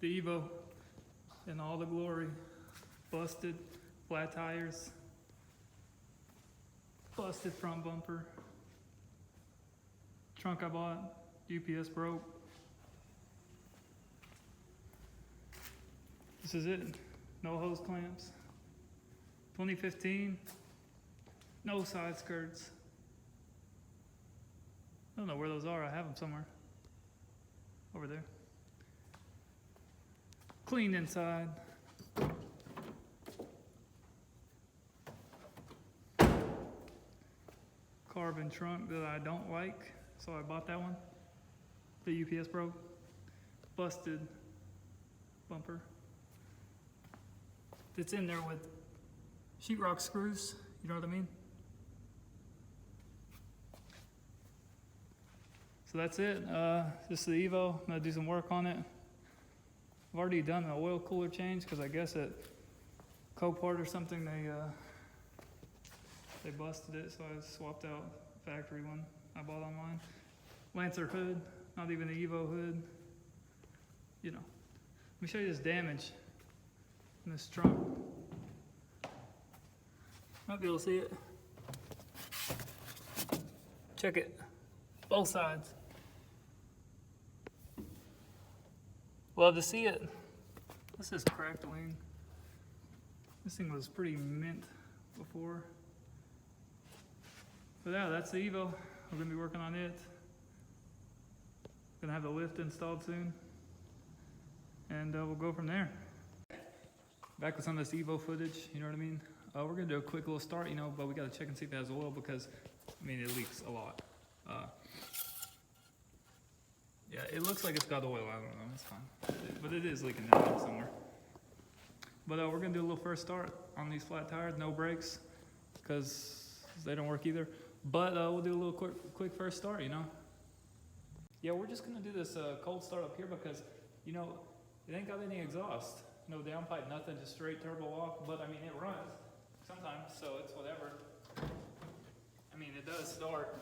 the Evo in all the glory. Busted, flat tires, busted front bumper, trunk I bought, UPS broke. This is it, no hose clamps. 2015, no side skirts. I don't know where those are, I have them somewhere. Over there. Clean inside. Carbon trunk that I don't like, so I bought that one. The UPS broke. Busted bumper. It's in there with sheetrock screws, you know what I mean? So that's it, this is the Evo. I'm gonna do some work on it. I've already done an oil cooler change because I guess at Copart or something they busted it, so I swapped out the factory one I bought online. Lancer hood, not even the Evo hood. You know, let me show you this damage in this trunk. Might be able to see it. Check it, both sides. Love to see it. This is cracked wing. This thing was pretty mint before. But yeah, that's the Evo. We're gonna be working on it. Gonna have the lift installed soon. And we'll go from there. Back with some of this Evo footage, you know what I mean? We're gonna do a quick little start, you know, but we gotta check and see if it has oil because, I mean, it leaks a lot. Yeah, it looks like it's got oil, I don't know, it's fine. But it is leaking down somewhere. But we're gonna do a little first start on these flat tires, no brakes, because they don't work either. But we'll do a little quick first start, you know? Yeah, we're just gonna do this cold start up here because, you know, it ain't got any exhaust. No downpipe, nothing, just straight turbo off. But I mean, it runs sometimes, so it's whatever. I mean, it does start.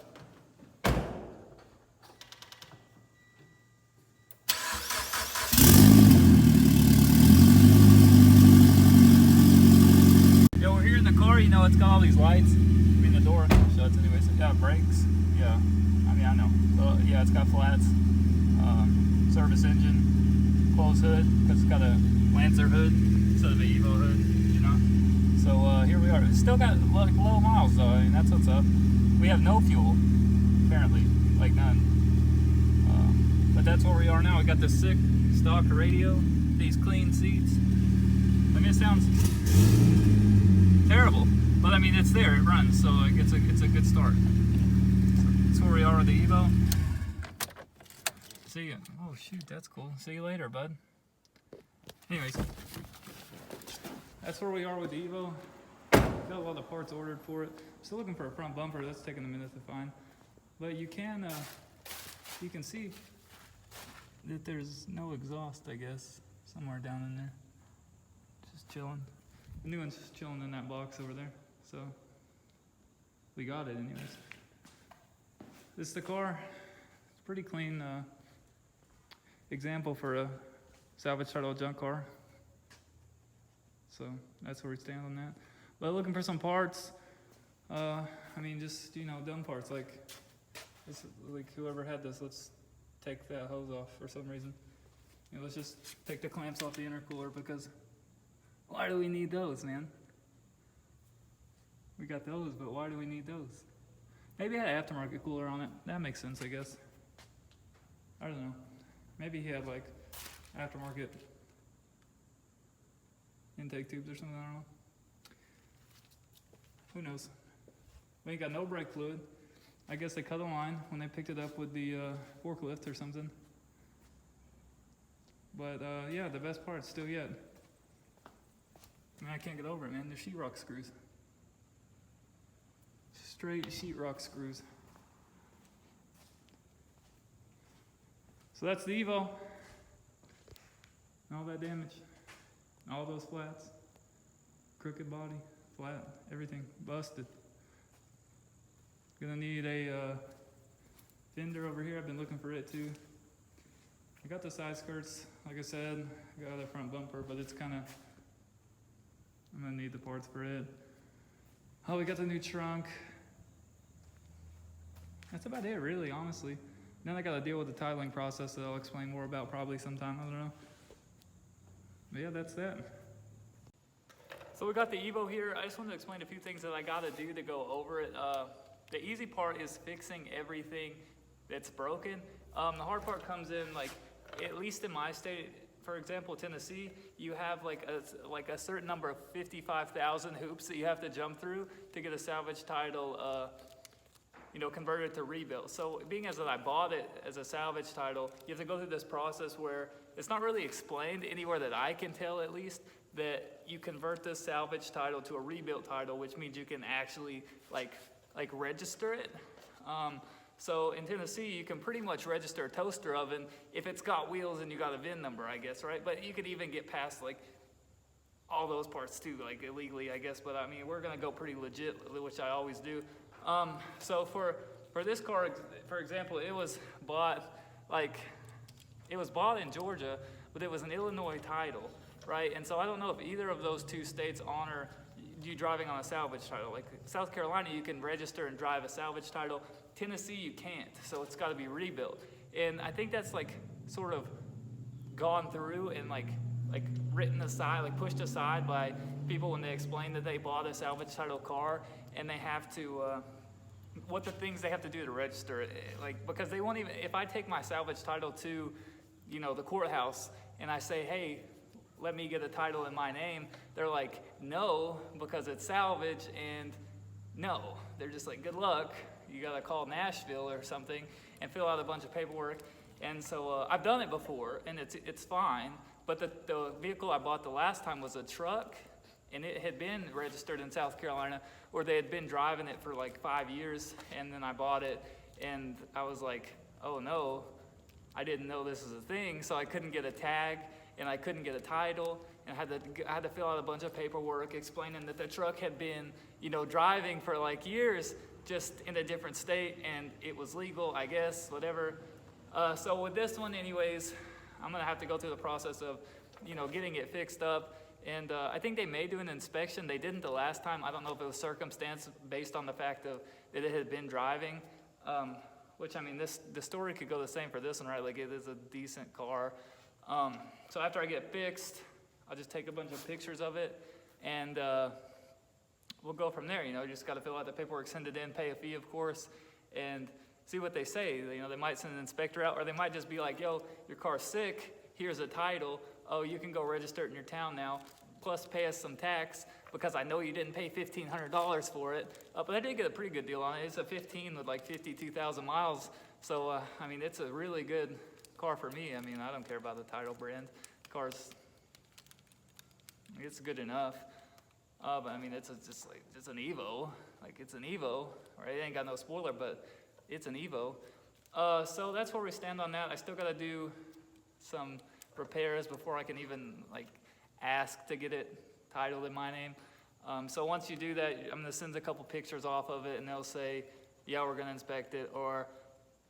Yeah, we're here in the car, you know, it's got all these lights. I mean, the door shuts anyway, so it's got brakes. Yeah, I mean, I know. Yeah, it's got flats. Service engine, closed hood, because it's got a Lancer hood instead of an Evo hood, you know. So here we are. It's still got like low miles though. I mean, that's what's up. We have no fuel, apparently, like none. But that's where we are now. We got this sick stock radio, these clean seats. I mean, it sounds terrible, but I mean, it's there. It runs, so it's a good start. So that's where we are with the Evo. See you. Oh shoot, that's cool. See you later, bud. Anyways, that's where we are with the Evo. Got a lot of parts ordered for it. Still looking for a front bumper. That's taking a minute to find. But you can see that there's no exhaust, I guess, somewhere down in there. Just chilling. The new one's just chilling in that box over there. So we got it anyways. This is the car. It's pretty clean. Example for a salvage title junk car. So that's where we stand on that. But looking for some parts. I mean, just, you know, dumb parts like whoever had this, let's take that hose off for some reason. You know, let's just take the clamps off the intercooler because why do we need those, man? We got those, but why do we need those? Maybe it had an aftermarket cooler on it. That makes sense, I guess. I don't know. Maybe he had like aftermarket intake tubes or something, I don't know. Who knows? We ain't got no brake fluid. I guess they cut a line when they picked it up with the forklift or something. But yeah, the best part still yet. I mean, I can't get over it, man. They're sheetrock screws. Straight sheetrock screws. So that's the Evo. All that damage. All those flats. Crooked body, flat, everything busted. Gonna need a fender over here. I've been looking for it too. I got the side skirts, like I said, I got the front bumper, but it's kind of, I'm gonna need the parts for it. Oh, we got the new trunk. That's about it, really, honestly. Then I gotta deal with the titling process that I'll explain more about probably sometime, I don't know. But yeah, that's that. So we got the Evo here. I just wanted to explain a few things that I gotta do to go over it. The easy part is fixing everything that's broken. The hard part comes in, like, at least in my state, for example, Tennessee, you have like a certain number of 55,000 hoops that you have to jump through to get a salvage title, converted to rebuilt. So being as that I bought it as a salvage title, you have to go through this process where it's not really explained anywhere that I can tell, at least, that you convert this salvage title to a rebuilt title, which means you can actually like register it. So in Tennessee, you can pretty much register a toaster oven if it's got wheels and you got a VIN number, I guess, right? But you could even get past like all those parts too, like illegally, I guess. But I mean, we're gonna go pretty legit, which I always do. So for this car, for example, it was bought in Georgia, but it was an Illinois title, right? And so I don't know if either of those two states honor you driving on a salvage title. Like South Carolina, you can register and drive a salvage title. Tennessee, you can't, so it's got to be rebuilt. And I think that's like sort of gone through and like written aside, like pushed aside by people when they explain that they bought a salvage title car and they have to, what the things they have to do to register it. Like, because they won't even, if I take my salvage title to, the courthouse and I say, hey, let me get a title in my name, they're like, no, because it's salvage, and no. They're just like, good luck. You gotta call Nashville or something and fill out a bunch of paperwork. And so I've done it before, and it's fine. But the vehicle I bought the last time was a truck, and it had been registered in South Carolina, or they had been driving it for like 5 years, and then I bought it, and I was like, oh no, I didn't know this was a thing, so I couldn't get a tag, and I couldn't get a title, and I had to fill out a bunch of paperwork explaining that the truck had been, driving for like years, just in a different state, and it was legal, I guess, whatever. So with this one, anyways, I'm gonna have to go through the process of, getting it fixed up. And I think they may do an inspection. They didn't the last time. I don't know if it was circumstance based on the fact that it had been driving, which, I mean, the story could go the same for this one, right? Like, it is a decent car. So after I get fixed, I'll just take a bunch of pictures of it, and we'll go from there. You just got to fill out the paperwork, send it in, pay a fee, of course, and see what they say. They might send an inspector out, or they might just be like, yo, your car's sick, here's a title, oh, you can go register it in your town now, plus pay us some tax, because I know you didn't pay $1,500 for it. But I did get a pretty good deal on it. It's a 15 with like 52,000 miles, so I mean, it's a really good car for me. I mean, I don't care about the title brand. Car's, it's good enough. But I mean, it's an Evo. Like, it's an Evo, right? It ain't got no spoiler, but it's an Evo. So that's where we stand on that. I still got to do some repairs before I can even ask to get it titled in my name. So once you do that, I'm going to send a couple pictures off of it, and they'll say, yeah, we're going to inspect it, or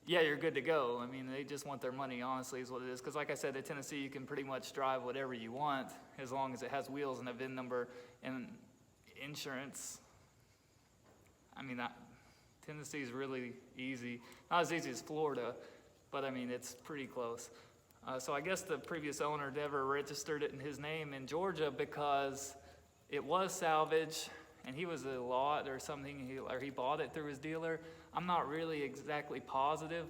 yeah, you're good to go. I mean, they just want their money, honestly, is what it is. Because like I said, in Tennessee, you can pretty much drive whatever you want as long as it has wheels and a VIN number and insurance. I mean, Tennessee is really easy. Not as easy as Florida, but I mean, it's pretty close. So I guess the previous owner never registered it in his name in Georgia because it was salvage, and he was a lot or something, or he bought it through his dealer. I'm not really exactly positive,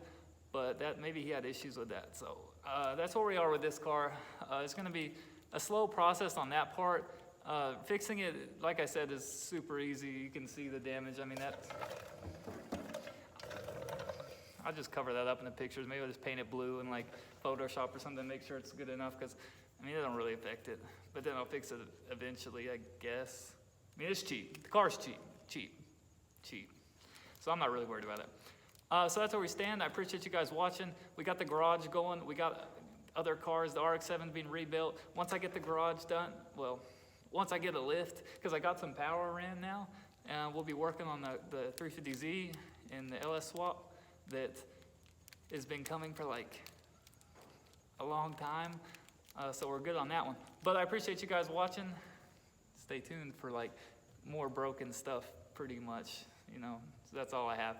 but maybe he had issues with that. So that's where we are with this car. It's going to be a slow process on that part. Fixing it, like I said, is super easy. You can see the damage. I mean, I'll just cover that up in the pictures. Maybe I'll just paint it blue and Photoshop or something, make sure it's good enough, because I mean, it don't really affect it. But then I'll fix it eventually, I guess. I mean, it's cheap. The car's cheap. So I'm not really worried about it. So that's where we stand. I appreciate you guys watching. We got the garage going. We got other cars, the RX-7 being rebuilt. Once I get the garage done, well, once I get a lift, because I got some power in now, and we'll be working on the 350Z and the LS swap that has been coming for a long time, so we're good on that one. But I appreciate you guys watching. Stay tuned for like more broken stuff, pretty much. You know, so that's all I have.